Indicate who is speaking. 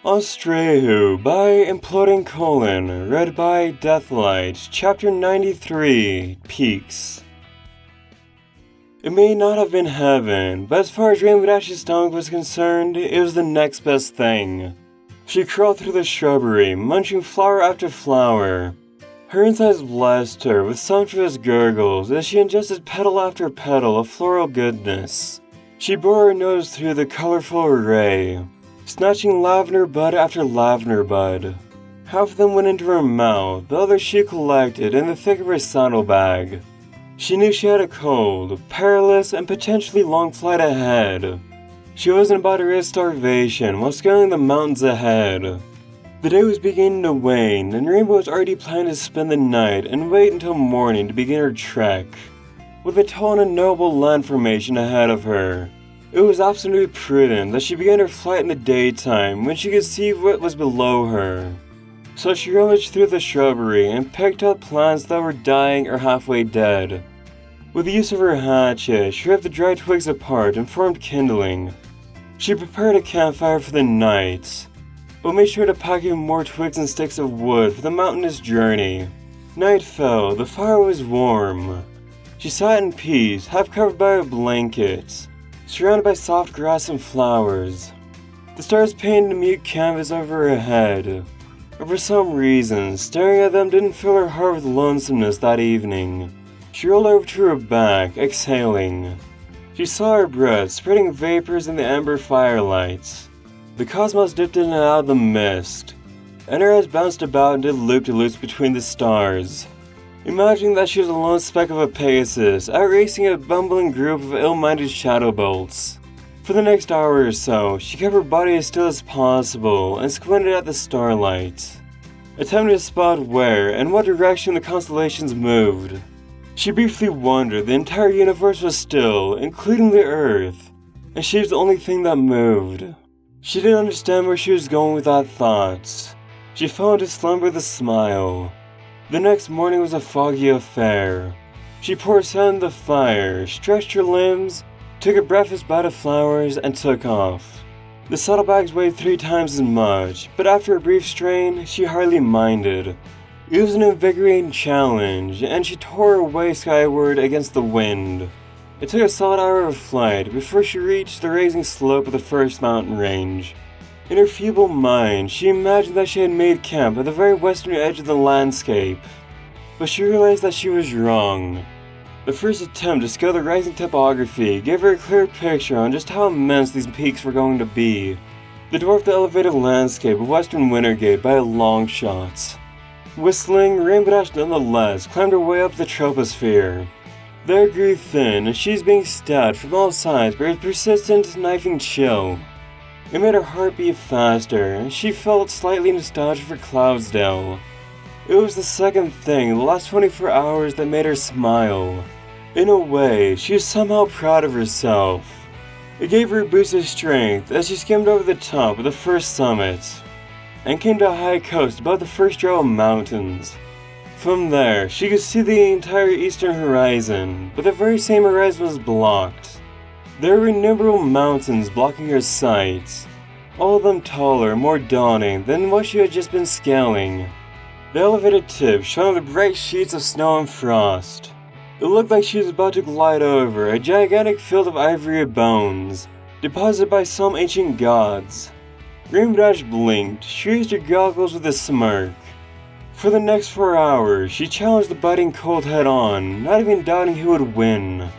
Speaker 1: Austraeoh by Imploding Colon, read by Deathlight, Chapter 93, Peaks. It may not have been heaven, but as far as Rainbow Dash's stomach was concerned, it was the next best thing. She crawled through the shrubbery, munching flower after flower. Her insides blessed her with sumptuous gurgles as she ingested petal after petal of floral goodness. She bore her nose through the colorful array, snatching lavender bud after lavender bud. Half of them went into her mouth, the others she collected in the thick of her saddlebag. She knew she had a cold, perilous, and potentially long flight ahead. She wasn't about to risk starvation while scaling the mountains ahead. The day was beginning to wane, and Rainbow was already planning to spend the night and wait until morning to begin her trek. With a tall and noble land formation ahead of her, it was absolutely prudent that she began her flight in the daytime when she could see what was below her. So she rummaged through the shrubbery and picked up plants that were dying or halfway dead. With the use of her hatchet, she ripped the dry twigs apart and formed kindling. She prepared a campfire for the night, but made sure to pack in more twigs and sticks of wood for the mountainous journey. Night fell, the fire was warm. She sat in peace, half covered by a blanket, surrounded by soft grass and flowers. The stars painted a mute canvas over her head, but for some reason, staring at them didn't fill her heart with lonesomeness that evening. She rolled over to her back, exhaling. She saw her breath spreading vapors in the amber firelight. The cosmos dipped in and out of the mist, and her eyes bounced about and did loop-de-loops between the stars, imagining that she was a lone speck of a Pegasus outracing a bumbling group of ill-minded shadow bolts. For the next hour or so, she kept her body as still as possible and squinted at the starlight, attempting to spot where and what direction the constellations moved. She briefly wondered the entire universe was still, including the Earth, and she was the only thing that moved. She didn't understand where she was going with that thought. She fell into slumber with a smile. The next morning was a foggy affair. She poured sand in the fire, stretched her limbs, took a breakfast bite of flowers, and took off. The saddlebags weighed 3 times as much, but after a brief strain, she hardly minded. It was an invigorating challenge, and she tore her way skyward against the wind. It took a solid hour of flight before she reached the rising slope of the first mountain range. In her feeble mind, she imagined that she had made camp at the very western edge of the landscape, but she realized that she was wrong. The first attempt to scale the rising topography gave her a clear picture on just how immense these peaks were going to be. They dwarfed the elevated landscape of western Wintergate by a long shot. Whistling, Rainbow Dash nonetheless climbed her way up the troposphere. The air grew thin, and she was being stabbed from all sides by a persistent, knifing chill. It made her heart beat faster, and she felt slightly nostalgic for Cloudsdale. It was the second thing in the last 24 hours that made her smile. In a way, she was somehow proud of herself. It gave her a boost of strength as she skimmed over the top of the first summit, and came to a high coast above the first row of mountains. From there, she could see the entire eastern horizon, but the very same horizon was blocked. There were innumerable mountains blocking her sight, all of them taller and more daunting than what she had just been scaling. The elevated tips shone with bright sheets of snow and frost. It looked like she was about to glide over a gigantic field of ivory bones, deposited by some ancient gods. Rainbow Dash blinked, she raised her goggles with a smirk. For the next 4 hours, she challenged the biting cold head-on, not even doubting who would win.